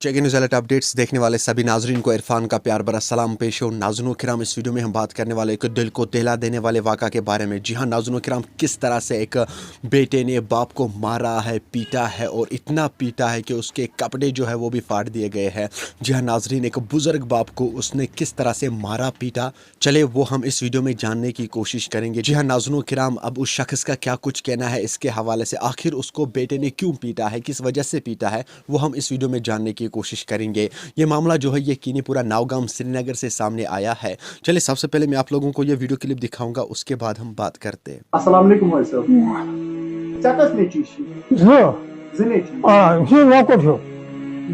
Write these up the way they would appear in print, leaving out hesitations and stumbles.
Check news alert updates देखने वाले सभी नाजरीन को इरफान का प्यार भरा सलाम पेश हो। नाज़रीन किराम, इस वीडियो में हम बात करने वाले एक दिल को दहला देने वाले वाक़ा के बारे में। जी हाँ नाज़रीन किराम, किस तरह से एक बेटे ने बाप को मारा है, पीटा है और इतना पीटा है कि उसके कपड़े जो है वो भी फाड़ दिए गए हैं। जी हाँ नाजरीन, एक बुज़ुर्ग बाप को उसने किस तरह से मारा पीटा, चले वो हम इस वीडियो में जानने की कोशिश करेंगे। जी हाँ नाज़रीन किराम, अब उस शख्स का क्या कुछ कहना है इसके हवाले से, आखिर उसको बेटे ने क्यों पीटा है, किस वजह से पीटा है, वो हम इस वीडियो में जानने की कोशिश करेंगे। ये मामला जो है ये कीनीपुरा नावगाम श्रीनगर से सामने आया है। चलिए सबसे पहले मैं आप लोगों को ये वीडियो क्लिप दिखाऊंगा, उसके बाद हम बात करते हैं। अस्सलाम वालेकुम भाई साहब। चकस ने चीशी zine ये लोकल छो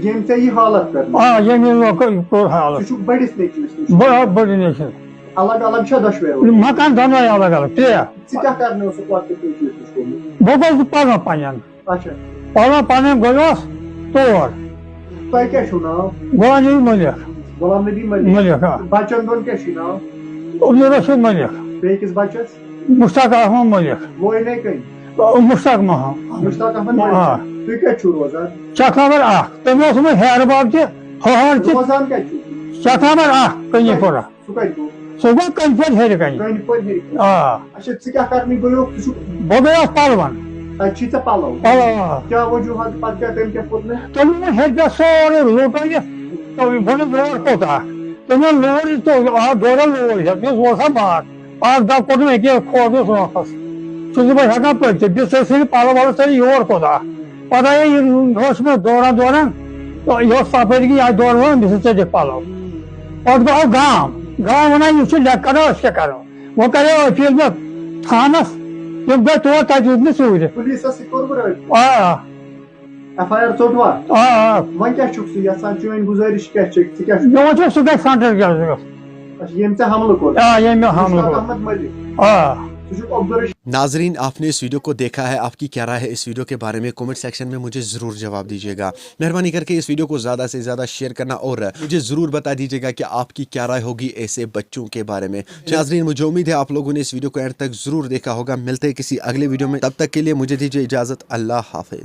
yem te iyi halat कर ये मेरे लोकल को हाल Çocuk badis ne çiş बहुत बड़ी नेशन अलग अलग şadaş ver मकान दोनों अलग अलग ते Sikah karne olsa kuat te çiş şkolu बहुत पाना पानी Acha पाना गलोस तोड़ Tay ke şuna गोवानी Malik Bolam ne diyeyim Malik Bacan don ke şuna उन्हें रसूल Malik Bekiz bachas Mushtaq Ahmad Malik Voy ne kay Mushtaq महा Müştak Ahmet Malik Tu ke çur Rozan चखावर आ तमो समय हेर बाप के हहर के Rozan ke çur चखावर आ कहीं पड़ा Sukay bu सुबह कहीं पर हेर कहीं Kayni por heri Acha sikah karne goyo çocuk बगैर पालवन Çita palav Kya वजूहत पर क्या टाइम के पुरने तुमने हेड सारे रोटा ये तो बड़े जोर होता तुमने लोरी तो आ दोरा लोरी है ये वो सब बात आज दा कोड में के खोदो सो वापस सुबह भाई हका पर जब से पालो वाला से योर होता पता है ये होश में दोरा दोरा तो यो सापेर की आज दोरा में से जे पालो और गांव बना ये ले करो से करो वो करे फिर में थाना ये बेटो ताजुद ने सूझे पुलिस सिकोर बराबर FIR çotwa Van क्या çuksu ya san çömen guzariş gerçek sikah यो जो सुबह सेंटर गया Yemte hamlı kol ये में हम लोग Ahmet Malik Çocuk obdurış नाजरीन, आपने इस वीडियो को देखा है, आपकी क्या राय है इस वीडियो के बारे में कमेंट सेक्शन में मुझे ज़रूर जवाब दीजिएगा। मेहरबानी करके इस वीडियो को ज़्यादा से ज़्यादा शेयर करना और मुझे ज़रूर बता दीजिएगा कि आपकी क्या राय होगी ऐसे बच्चों के बारे में। नाजरीन, मुझे उम्मीद है आप लोगों ने इस वीडियो को एंड तक ज़रूर देखा होगा। मिलते हैं किसी अगले वीडियो में, तब तक के लिए मुझे दीजिए इजाज़त। अल्लाह हाफिज़।